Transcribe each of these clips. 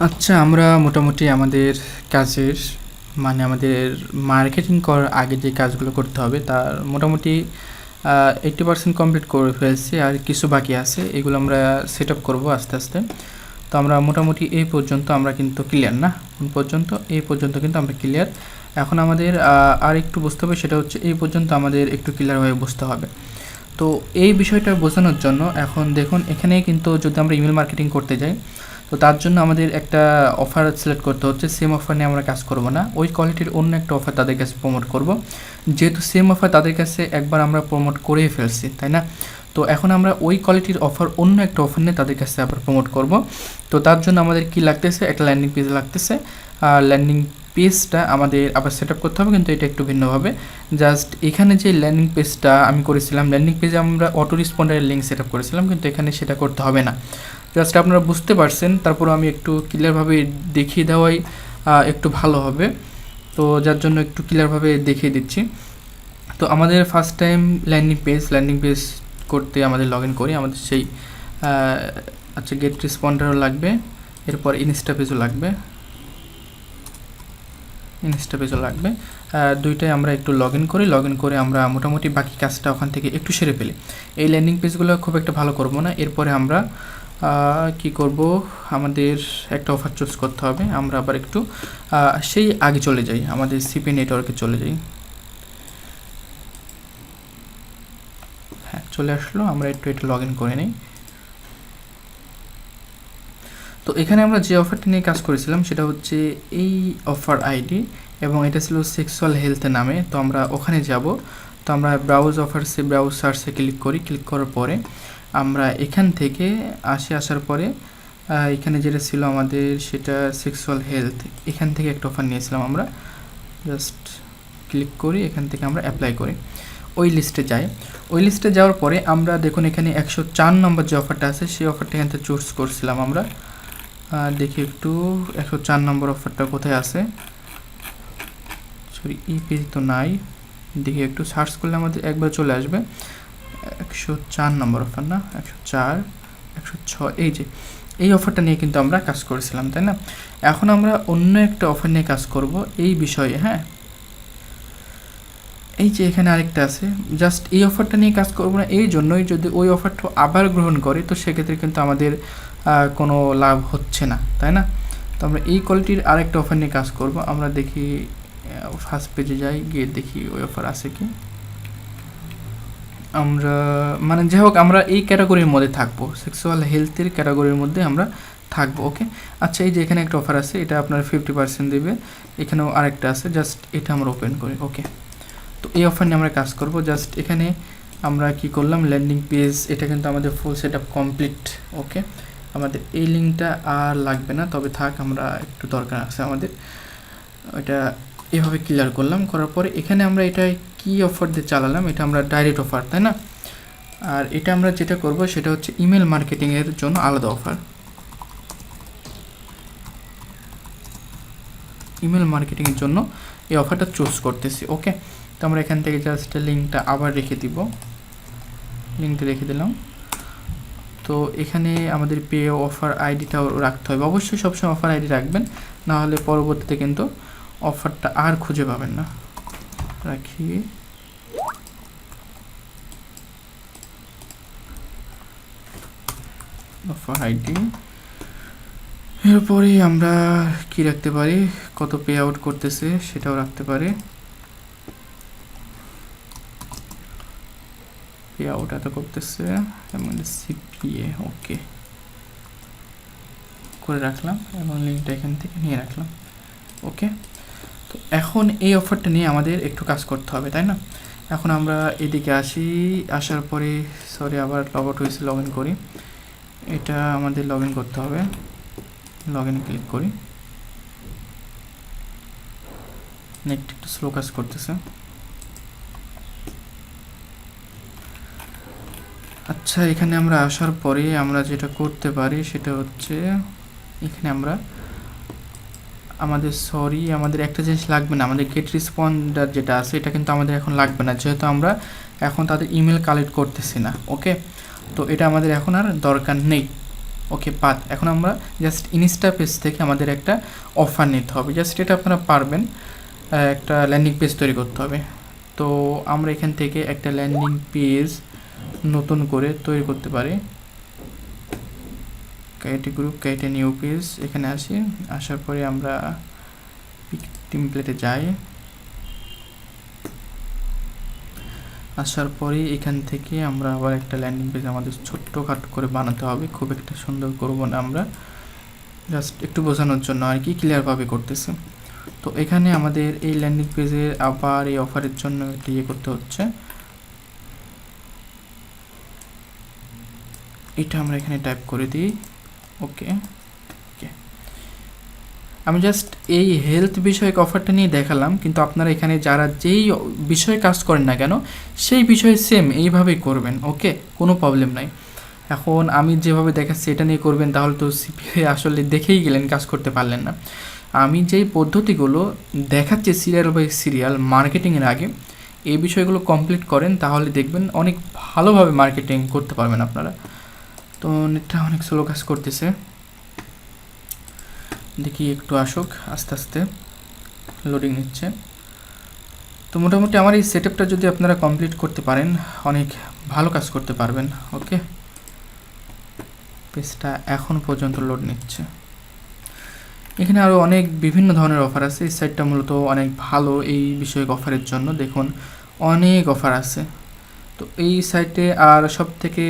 আচ্ছা, আমরা মোটামুটি আমাদের কাজের মানে আমাদের মার্কেটিং করার আগে যে কাজগুলো করতে হবে তার মোটামুটি 80% কমপ্লিট করে ফেলছি, আর কিছু বাকি আছে। এগুলো আমরা সেট আপ করবো আস্তে আস্তে। তো আমরা মোটামুটি এই পর্যন্ত আমরা কিন্তু ক্লিয়ার না, কোন পর্যন্ত? এই পর্যন্ত কিন্তু আমরা ক্লিয়ার। এখন আমাদের আর একটু বুঝতে হবে, সেটা হচ্ছে এই পর্যন্ত আমাদের একটু ক্লিয়ারভাবে বুঝতে হবে। তো এই বিষয়টা বোঝানোর জন্য এখন দেখুন, এখানে কিন্তু যদি আমরা ইমেল মার্কেটিং করতে যাই, তো তার জন্য আমাদের একটা অফার সিলেক্ট করতে হচ্ছে। সেম অফার নিয়ে আমরা কাজ করব না, ওই কোয়ালিটির অন্য একটা অফার তাদের কাছে প্রমোট করব। যেহেতু সেম অফার তাদের কাছে একবার আমরা প্রমোট করেই ফেলছি, তাই না? তো এখন আমরা ওই কোয়ালিটির অফার অন্য একটা অফার নিয়ে তাদের কাছে আবার প্রমোট করব। তো তার জন্য আমাদের কি লাগতেছে? একটা ল্যান্ডিং পেজ লাগতেছে। আর ল্যান্ডিং পেজটা আমাদের আবার সেট আপ করতে হবে, কিন্তু এটা একটু ভিন্নভাবে। জাস্ট এখানে যে ল্যান্ডিং পেজটা আমি করেছিলাম, ল্যান্ডিং পেজে আমরা অটো রেসপন্ডারের লিঙ্ক সেট আপ করেছিলাম, কিন্তু এখানে সেটা করতে হবে না। জাস্ট আপনারা বুঝতে পারছেন, তারপর আমি একটু ক্লিয়ারভাবে দেখিয়ে দেওয়াই একটু ভালো হবে। তো যার জন্য একটু ক্লিয়ারভাবে দেখিয়ে দিচ্ছি। তো আমাদের ফার্স্ট টাইম ল্যান্ডিং পেজ করতে আমাদের লগ ইন করি। আমাদের সেই আচ্ছা, গেট রেসপন্ডারও লাগবে, এরপর ইনস্টা পেজও লাগবে। দুইটাই আমরা একটু লগ ইন করে আমরা মোটামুটি বাকি কাজটা ওখান থেকে একটু সেরে ফেলি। এই ল্যান্ডিং পেজগুলো খুব একটা ভালো করব না। এরপরে আমরা কি করব, আমাদের একটা অফার চুজ করতে হবে। আমরা আবার একটু সেই আগে চলে যাই, আমাদের সিপি নেটওয়ার্কে চলে যাই। হ্যাঁ, চলে আসলো। আমরা একটু এটা লগ ইন করে নিই। তো এখানে আমরা যে অফারটি নিয়ে কাজ করেছিলাম সেটা হচ্ছে এই অফার আইডি, এবং এটা ছিল সেক্সুয়াল হেলথের নামে। তো আমরা ওখানে যাব। তো আমরা ব্রাউজ অফারসে ব্রাউজ সার্চে ক্লিক করার পরে আমরা এখান থেকে আসার পরে এখানে যেটা ছিল আমাদের, সেটা সেক্সুয়াল হেলথ। এখান থেকে একটা অফার নিয়েছিলাম আমরা। জাস্ট ক্লিক করি, এখান থেকে আমরা অ্যাপ্লাই করি, ওই লিস্টে যাই। ওই লিস্টে যাওয়ার পরে আমরা দেখুন এখানে 104 নম্বর যে অফারটা আছে, সেই অফারটা এখান থেকে চুজ করছিলাম আমরা। দেখি একটু 104 নম্বর অফারটা কোথায় আছে। সরি, এই পেজ তো নাই। দেখি একটু সার্চ করলে আমাদের একবার চলে আসবে। 104 নম্বর অফার না, 104, 106, এই যে এই অফারটা নিয়ে কিন্তু আমরা কাজ করেছিলাম, তাই না? এখন আমরা অন্য একটা অফার নিয়ে কাজ করব এই বিষয়ে। হ্যাঁ, এই যে এখানে আরেকটা আছে। জাস্ট এই অফারটা নিয়ে কাজ করবো না এই জন্যই, যদি ওই অফারটা আবার গ্রহণ করে তো সেক্ষেত্রে কিন্তু আমাদের কোনো লাভ হচ্ছে না, তাই না? তো আমরা এই কোয়ালিটির আরেকটা অফার নিয়ে কাজ করব। আমরা দেখি ফার্স্ট পেজে যাই, গিয়ে দেখি ওই অফার আছে কি। আমরা মানে যাই হোক, আমরা এই ক্যাটাগরির মধ্যে থাকবো, সেক্সুয়াল হেলথের ক্যাটাগরির মধ্যে আমরা থাকবো। ওকে, আচ্ছা, এই যে এখানে একটা অফার আছে, এটা আপনার 50% দেবে। এখানেও আরেকটা আছে, জাস্ট এটা আমরা ওপেন করি। ওকে, তো এই অফার নিয়ে আমরা কাজ করব। জাস্ট এখানে আমরা কি করলাম, ল্যান্ডিং পেজ, এটা কিন্তু আমাদের ফুল সেট আপ কমপ্লিট। ওকে, আমাদের এই লিঙ্কটা আর লাগবে না, তবে থাক, আমরা একটু দরকার আছে আমাদের। এটা এভাবে ক্লিয়ার করলাম, করার পরে এখানে আমরা এটা কি অফার দিয়ে চালালাম, এটা আমরা ডাইরেক্ট অফার, তাই না? আর এটা আমরা যেটা করব সেটা হচ্ছে ইমেল মার্কেটিংয়ের জন্য আলাদা অফার। ইমেল মার্কেটিংয়ের জন্য এই অফারটা চুজ করতেছি। ওকে, তো আমরা এখান থেকে জাস্ট লিঙ্কটা আবার রেখে দিব, লিঙ্কটা রেখে দিলাম। তো এখানে আমাদের পে অফার আইডিটাও রাখতে হবে, অবশ্যই সবসময় অফার আইডি রাখবেন, না হলে পরবর্তীতে কিন্তু অফারটা আর খুঁজে পাবেন না। রাখি, অফার আইডি। এরপরে আমরা কি রাখতে পারি, কত পে আউট করতেছে সেটাও রাখতে পারি। পে আউট এত করতেছে, এবং সিপিএ ওকে করে রাখলাম, এবং লিঙ্কটা এখান থেকে নিয়ে রাখলাম। ওকে, তো এখন এই অফারটা নিয়ে আমাদের একটু কাজ করতে হবে, তাই না? এখন আমরা এদিকে আসার পরে, সরি আবার লগ আউট হয়েছে, লগ ইন করি। এটা আমাদের লগ ইন করতে হবে, লগ ইন ক্লিক করি। নেট একটু স্লো কাজ করতেছে। আচ্ছা, এখানে আমরা আসার পরে আমরা যেটা করতে পারি সেটা হচ্ছে, এখানে আমরা আমাদের একটা জিনিস লাগবে না, আমাদের গেট রেসপন্ডার যেটা আছে এটা কিন্তু আমাদের এখন লাগবে না, যেহেতু আমরা এখন তাদের ইমেল কালেক্ট করতেছি না। ওকে, তো এটা আমাদের এখন আর দরকার নেই। ওকে পাত। এখন আমরা জাস্ট ইনস্টা পেজ থেকে আমাদের একটা অফার নিতে হবে, জাস্ট এটা আপনারা পারবেন। একটা ল্যান্ডিং পেজ তৈরি করতে হবে। তো আমরা এখান থেকে একটা ল্যান্ডিং পেজ নতুন করে তৈরি করতে পারি। Create group, create new page, এখানে আসি, আসার পরে আমরা টেমপ্লেটে যাই। আসার পরে এখান থেকে আমরা আবার একটা ল্যান্ডিং পেজ আমাদের ছোট্টখাটো করে বানাতে হবে, খুব একটা সুন্দর করব না আমরা, জাস্ট একটু বোঝানোর জন্য আর কি, ক্লিয়ারভাবে করতেছি। তো এখানে আমাদের এই ল্যান্ডিং পেজের আবার এই অফারের জন্য একটা ইয়ে করতে হচ্ছে, এটা আমরা এখানে টাইপ করে দিই। ওকে ওকে, আমি জাস্ট এই হেলথ বিষয়ক অফারটা নিয়ে দেখালাম, কিন্তু আপনারা এখানে যারা যেই বিষয়ে কাজ করেন না কেন সেই বিষয়ে সেম এইভাবেই করবেন। ওকে, কোনো প্রবলেম নাই। এখন আমি যেভাবে দেখাচ্ছি এটা নিয়ে করবেন তাহলে তো সিপিএ আসলে দেখেই গেলেন, কাজ করতে পারলেন না। আমি যেই পদ্ধতিগুলো দেখাচ্ছি সিরিয়াল বাই সিরিয়াল মার্কেটিংয়ের আগে, এই বিষয়গুলো কমপ্লিট করেন তাহলে দেখবেন অনেক ভালোভাবে মার্কেটিং করতে পারবেন আপনারা। তো নেটটা অনেক স্লো কাজ করতেছে, দেখি একটু আসুক, আস্তে আস্তে লোডিং নিচ্ছে। তো মোটামুটি আমার এই সেটআপটা যদি আপনারা কমপ্লিট করতে পারেন অনেক ভালো কাজ করতে পারবেন। ওকে, পেজটা এখন পর্যন্ত লোড নিচ্ছে। এখানে আরও অনেক বিভিন্ন ধরনের অফার আছে, এই সাইটটা মূলত অনেক ভালো এই বিষয়ক অফারের জন্য, দেখুন অনেক অফার আছে। তো এই সাইটে আর সব থেকে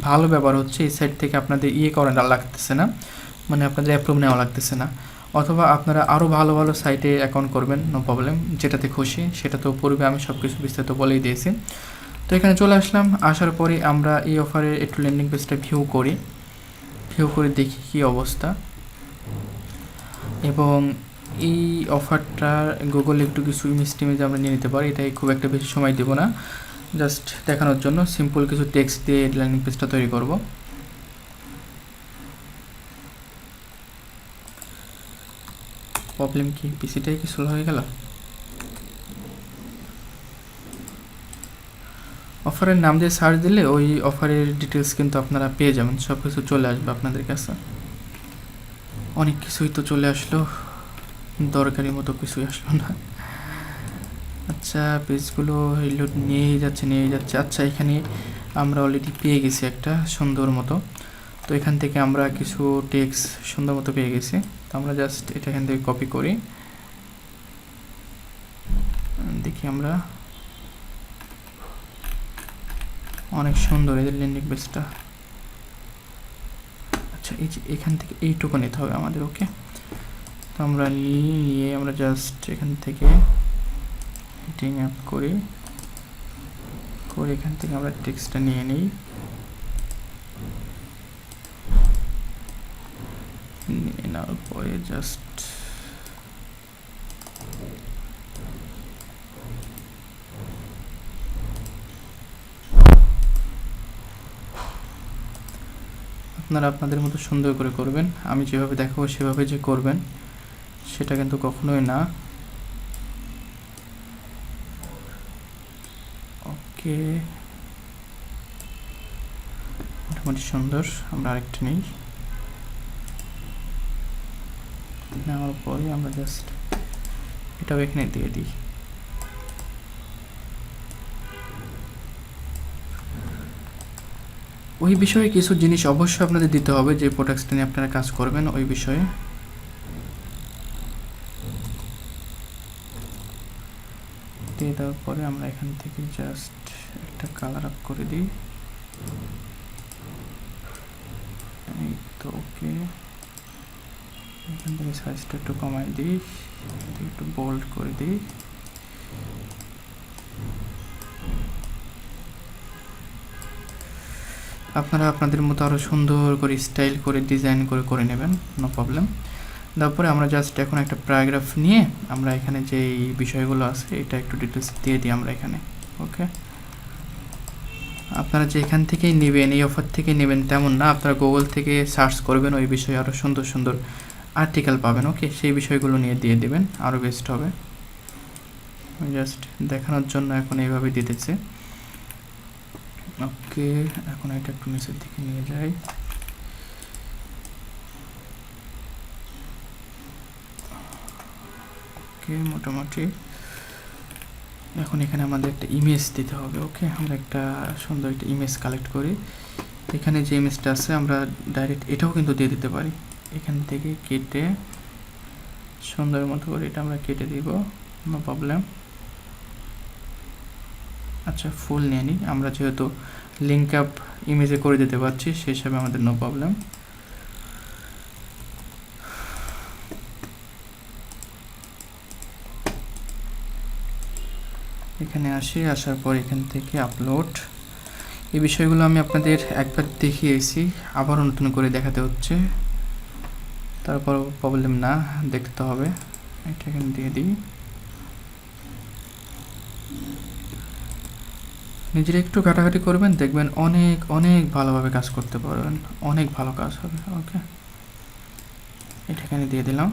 ভালো ব্যবহার হচ্ছে এই সাইট থেকে আপনাদের ইয়ে করা লাগতেছে না, মানে আপনাদের অ্যাপ্রুভ নেওয়া লাগতেছে না, অথবা আপনারা আরও ভালো ভালো সাইটে অ্যাকাউন্ট করবেন, নো প্রবলেম, যেটাতে খুশি। সেটা তো পূর্বে আমি সব কিছু বিস্তারিত বলেই দিয়েছি। তো এখানে চলে আসলাম, আসার পরে আমরা এই অফারের একটু ল্যান্ডিং পেজটা ভিউ করি, ভিউ করে দেখি কী অবস্থা। এবং এই অফারটার গুগলে একটু কিছু ইমেজ টিমেজ আমরা নিয়ে নিতে পারি, এটাই খুব একটা বেশি সময় দেবো না, জাস্ট দেখানোর জন্য সিম্পল কিছু টেক্সট দিয়ে ল্যান্ডিং পেজটা তৈরি করব। প্রবলেম কি, পিসিটাই কি স্লো হয়ে গেল? অফারের নাম দিয়ে সার্চ দিলে ওই অফারের ডিটেলস কিন্তু আপনারা পেয়ে যাবেন, সব কিছু চলে আসবে আপনাদের কাছে। অনেক কিছুই তো চলে আসলো, দরকারি মতো কিছুই আসলো না। আচ্ছা, পেজগুলো লোড নিয়েই যাচ্ছে। আচ্ছা, এখানে আমরা অলরেডি পেয়ে গেছি একটা সুন্দর মতো। তো এখান থেকে আমরা কিছু টেক্সট সুন্দর মতো পেয়ে গেছি। তো আমরা জাস্ট এটা এখান থেকে কপি করি, দেখি আমরা, অনেক সুন্দর এদের ল্যান্ডিং পেজটা। আচ্ছা, এই যে এখান থেকে এইটুকু নিতে হবে আমাদের। ওকে, তো আমরা নিয়ে আমরা জাস্ট এখান থেকে হেডিং অ্যাপ করি, করে এখান থেকে আমরা টেক্সটটা নিয়ে নিই, নিয়ে নেওয়ার পরে জাস্ট আপনারা আপনাদের মতো সুন্দর করে করবেন, আমি যেভাবে দেখাবো সেভাবে যে করবেন সেটা কিন্তু কখনোই না। ওকে, মোটামুটি সুন্দর। আমরা আরেকটা নিই, নেওয়ার পরে আমরা জাস্ট এটাও এখানে দিয়ে দিই। ওই বিষয়ে কিছু জিনিস অবশ্যই আপনাদের দিতে হবে, যে প্রোডাক্টসটা নিয়ে আপনারা কাজ করবেন ওই বিষয়ে। দিয়ে দেওয়ার পরে আমরা এখান থেকে জাস্ট একটা কালার আপ করে দিই, এই তো। ওকে, এখান থেকে সাইজটা একটু কমাই দিই, একটু বোল্ড করে দিই। আপনারা আপনাদের মতো আরও সুন্দর করে স্টাইল করে ডিজাইন করে করে নেবেন, নো প্রবলেম। তারপরে আমরা জাস্ট এখন একটা প্যারাগ্রাফ নিয়ে আমরা এখানে যে বিষয়গুলো আছে এটা একটু ডিটেলস দিয়ে দিই আমরা এখানে। ওকে, আপনারা যে এখান থেকেই নেবেন, এই অফার থেকে নেবেন তেমন না, আপনারা গুগল থেকে সার্চ করবেন, ওই বিষয়ে আরও সুন্দর সুন্দর আর্টিকেল পাবেন। ওকে, সেই বিষয়গুলো নিয়ে দিয়ে দেবেন, আরও বেস্ট হবে। জাস্ট দেখানোর জন্য এখন এইভাবে দিতেছে। ওকে, এখন এটা একটু নিচের দিকে নিয়ে যাই। ওকে, মোটামুটি এখন এখানে আমাদের একটা ইমেজ দিতে হবে। ওকে, আমরা একটা সুন্দর একটা ইমেজ কালেক্ট করি। এখানে যে ইমেজটা আছে আমরা ডাইরেক্ট এটাও কিন্তু দিয়ে দিতে পারি। এখান থেকে কেটে সুন্দর মতো করে এটা আমরা কেটে দিব, নো প্রবলেম। আচ্ছা, ফুল নিয়ে নিই, আমরা যেহেতু লিঙ্ক আপ ইমেজে করে দিতে পারছি সেই হিসাবে আমাদের নো প্রবলেম। এখানে আসি, আসার পর এখান থেকে আপলোড। এই বিষয়গুলো আমি আপনাদের একবার দেখিয়েছি, আবার নতুন করে দেখাতে হচ্ছে, তারপর প্রবলেম না, দেখতে হবে। এটা এখানে দিয়ে দিই। নিজেরা একটু ঘাটাঘাটি করবেন, দেখবেন অনেক অনেক ভালোভাবে কাজ করতে পারবেন, অনেক ভালো কাজ হবে। ওকে, এটা এখানে দিয়ে দিলাম।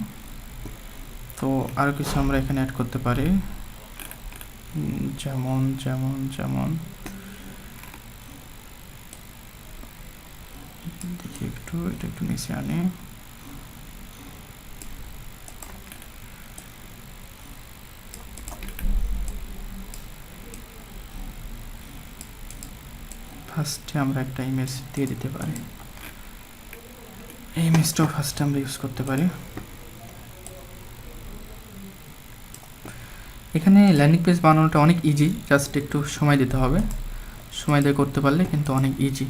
তো আরও কিছু আমরা এখানে অ্যাড করতে পারি, যেমন যেমন যেমন দেখি একটু, এটা একটু নিচে আনি। ফার্স্টে আমরা একটা ইমেজ দিয়ে দিতে পারি, এই ইমেজটাও ফার্স্টে আমরা ইউজ করতে পারি। এখানে ল্যান্ডিং পেজ বানানোটা অনেক ইজি, জাস্ট একটু সময় দিতে হবে, সময় দিয়ে করতে পারলে কিন্তু অনেক ইজি।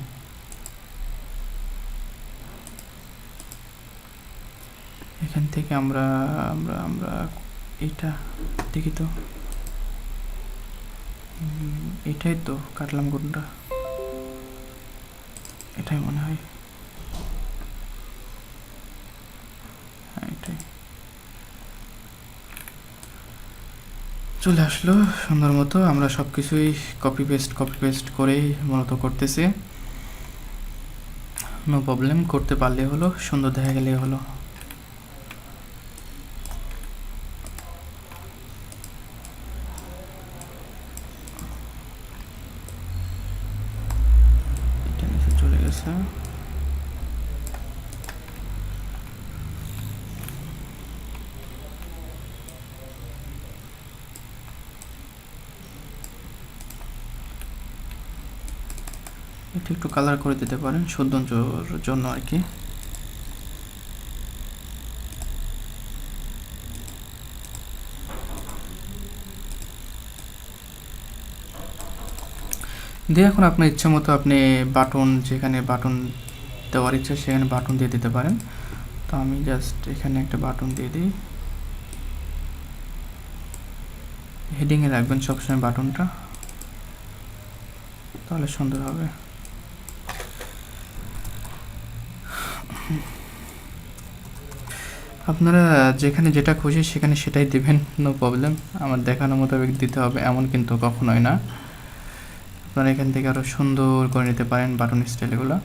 এখান থেকে আমরা আমরা আমরা এইটা দেখি তো, এটাই তো কাটলাম কোনটা, এটাই মনে হয়, হ্যাঁ এটাই চলে আসলো সুন্দর মতো। আমরা সব কিছুই কপি পেস্ট করেই মূলত করতেছি, নো প্রবলেম, করতে পারলে হলো, সুন্দর দেখা গেলে হলো। এটা নিচে চলে গেছে। এটা একটু কালার করে দিতে পারেন সৌন্দর্যের জন্য আর কি। দিয়ে এখন আপনার ইচ্ছা মতো আপনি বাটন, যেখানে বাটন দেওয়ার ইচ্ছা সেখানে বাটন দিয়ে দিতে পারেন। তো আমি জাস্ট এখানে একটা বাটন দিয়ে দিই, হেডিংয়ে রাখবেন সবসময় বাটনটা, তাহলে সুন্দর হবে। আপনারা যেখানে যেটা খুশি সেখানে সেটাই দিবেন, নো প্রবলেম। আমার দেখানো মোতাবেক দিতে হবে এমন কিন্তু কখনোই না। আপনারা এখান থেকে আরও সুন্দর করে নিতে পারেন বাটন স্টাইলগুলো।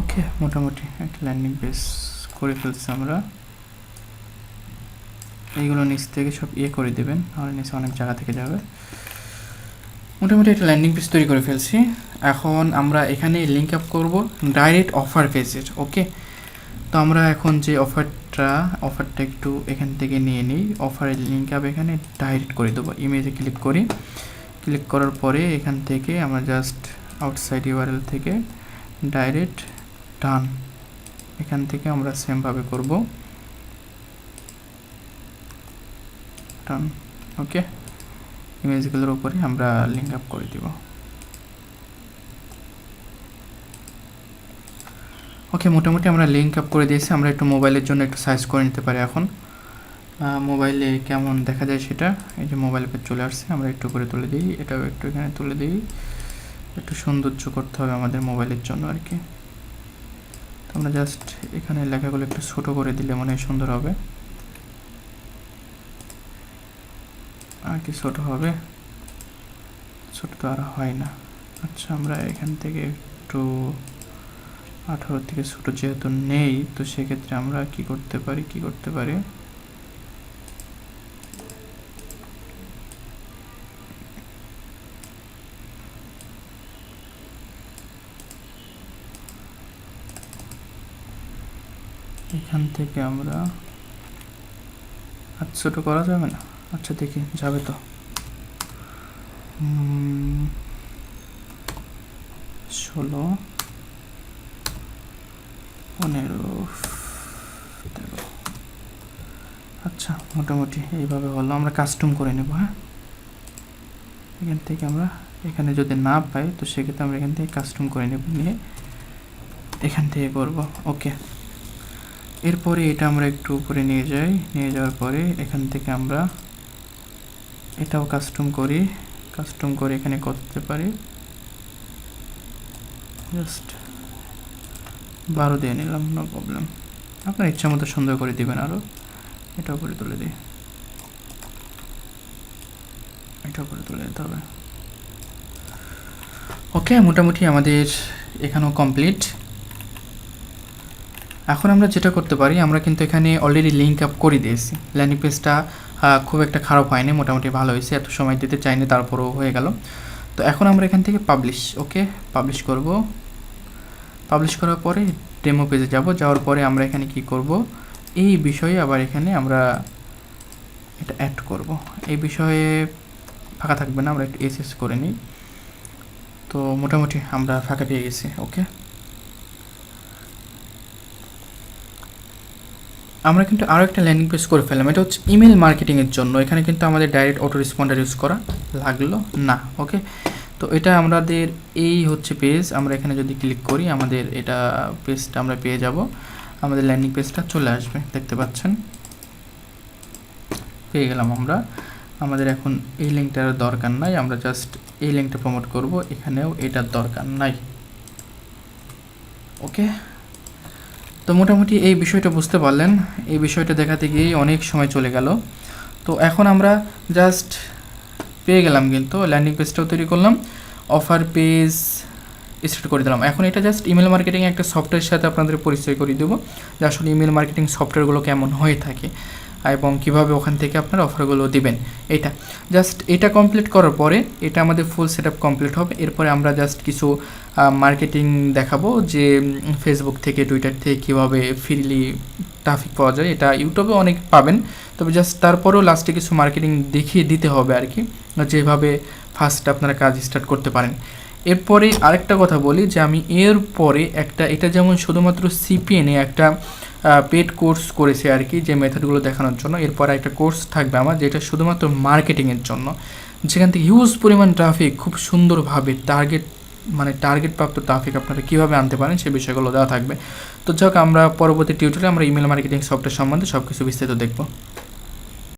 ওকে, মোটামুটি একটা ল্যান্ডিং পেজ করে ফেলছি আমরা। এইগুলো নিচ থেকে সব করে দেবেন, আর নিচে অনেক জায়গা থেকে যাবে। মোটামুটি একটা ল্যান্ডিং পেজ তৈরি করে ফেলছি। এখন আমরা এখানে লিঙ্ক আপ করবো ডাইরেক্ট অফার পেজের। ওকে, তো আমরা এখন যে অফারটা একটু এখান থেকে নিয়ে নিই, অফারের লিঙ্ক আপ এখানে ডাইরেক্ট করে দেবো। ইমেজে ক্লিক করি, ক্লিক করার পরে এখান থেকে আমরা জাস্ট আউটসাইড ইউআরএল থেকে ডাইরেক্ট ডান, এখান থেকে আমরা সেমভাবে করব ডান। ওকে, ইমেজগুলোর উপরে আমরা লিঙ্ক আপ করে দিব। ওকে, মোটামুটি আমরা লিঙ্ক আপ করে দিয়েছি। আমরা একটু মোবাইলের জন্য একটু সার্চ করে নিতে পারি এখন, মোবাইলে কেমন দেখা যায় সেটা। এই যে মোবাইল পেজ চলে আসছে, আমরা একটু করে তুলে দিই, এটাও একটু এখানে তুলে দিই, একটু সৌন্দর্য করতে হবে আমাদের মোবাইলের জন্য আর কি। তো আমরা জাস্ট এখানে লেখাগুলো একটু ছোট করে দিলে মনে হয় সুন্দর হবে, আর কি ছোট হবে, ছোট তো আর হয় না। আচ্ছা, আমরা এখান থেকে একটু 18 থেকে ছোট যেহেতু নেই, তো সেক্ষেত্রে আমরা কি করতে পারি এখান থেকে আমরা ছোট করা যাবে না? আচ্ছা দেখি যাবে তো। 16, 15, 13। আচ্ছা মোটামুটি এইভাবে হলো। আমরা কাস্টম করে নেব। হ্যাঁ, এখান থেকে আমরা এখানে যদি না পাই তো সেক্ষেত্রে আমরা এখান থেকে কাস্টম করে নেব, নিয়ে এখান থেকে করব। ওকে, এরপরে এটা আমরা একটু উপরে নিয়ে যাই, নিয়ে যাওয়ার পরে এখান থেকে আমরা এটাও কাস্টম করে এখানে করতে পারি। জাস্ট 12 দিয়ে নিলাম, নো প্রবলেম। আপনার ইচ্ছা মতো সুন্দর করে দিবেন। আরও এটা উপরে তুলে দিই, এটা উপরে তুলে দিতে হবে। ওকে, মোটামুটি আমাদের এখানেও কমপ্লিট। এখন আমরা যেটা করতে পারি, আমরা কিন্তু এখানে অলরেডি লিঙ্ক আপ করে দিয়েছি। ল্যান্ডিং পেজটা খুব একটা খারাপ হয়নি, মোটামুটি ভালো হয়েছে। এত সময় দিতে চাইনি, তারপরেও হয়ে গেল। তো এখন আমরা এখান থেকে পাবলিশ, ওকে পাবলিশ করব। পাবলিশ করার পরে ডেমো পেজে যাওয়ার পরে আমরা এখানে কি করব, এই বিষয়ে আবার এখানে আমরা এটা অ্যাড করব। এই বিষয়ে ফাঁকা থাকবে না, আমরা একটু এসএস করে নিই। তো মোটামুটি আমরা ফাঁকা পেয়ে গেছি। ওকে, আমরা কিন্তু আরও একটা ল্যান্ডিং পেজ করে ফেললাম। এটা হচ্ছে ইমেল মার্কেটিংয়ের জন্য। এখানে কিন্তু আমাদের ডাইরেক্ট অটো রেসপন্ডার ইউজ করা লাগলো না। ওকে, তো এটা আমাদের এই হচ্ছে পেজ। আমরা এখানে যদি ক্লিক করি, আমাদের এটা পেজটা আমরা পেয়ে যাব। আমাদের ল্যান্ডিং পেজটা চলে আসবে, দেখতে পাচ্ছেন, পেয়ে গেলাম আমরা। আমাদের এখন এই লিঙ্কটার দরকার নাই, আমরা জাস্ট এই লিঙ্কটা প্রমোট করব। এখানেও এটার দরকার নাই। ওকে, তো মোটামুটি এই বিষয়টা বুঝতে পারলেন। এই বিষয়টা দেখাতে গিয়েই অনেক সময় চলে গেল। তো এখন আমরা জাস্ট পেয়ে গেলাম, কিন্তু ল্যান্ডিং পেজটাও তৈরি করলাম, অফার পেজ স্টার্ট করে দিলাম। এখন এটা জাস্ট ইমেল মার্কেটিং একটা সফটওয়্যারের সাথে আপনাদের পরিচয় করে দেবো, যে আসলে ইমেল মার্কেটিং সফটওয়্যারগুলো কেমন হয়ে থাকে এবং কিভাবে ওখান থেকে আপনারা অফারগুলো দিবেন। এটা জাস্ট এটা কমপ্লিট করার পরে এটা আমাদের ফুল সেটআপ কমপ্লিট হবে। এরপরে আমরা জাস্ট কিছু মার্কেটিং দেখাবো, যে ফেসবুক থেকে, টুইটার থেকে কীভাবে ফ্রিলি ট্রাফিক পাওয়া যায়। এটা ইউটিউবে অনেক পাবেন, তবে জাস্ট তারপরেও লাস্টে কিছু মার্কেটিং দেখিয়ে দিতে হবে আর কি, যেভাবে ফার্স্ট আপনারা কাজ স্টার্ট করতে পারেন। এরপরে আরেকটা কথা বলি, যে আমি এরপরে এটা যেমন শুধুমাত্র সিপিএনে একটা পেড কোর্স করেছে আর কি, যে মেথডগুলো দেখানোর জন্য। এরপর একটা কোর্স থাকবে আমার, যেটা শুধুমাত্র মার্কেটিংয়ের জন্য, যেখান থেকে হিউজ পরিমাণ ট্রাফিক খুব সুন্দরভাবে টার্গেট প্রাপ্ত ট্রাফিক আপনারা কীভাবে আনতে পারেন সে বিষয়গুলো দেওয়া থাকবে। তো যাক, আমরা পরবর্তী টিউটোরিয়ালে আমরা ইমেল মার্কেটিং সফটওয়্যার সম্বন্ধে সব কিছু বিস্তারিত দেখব।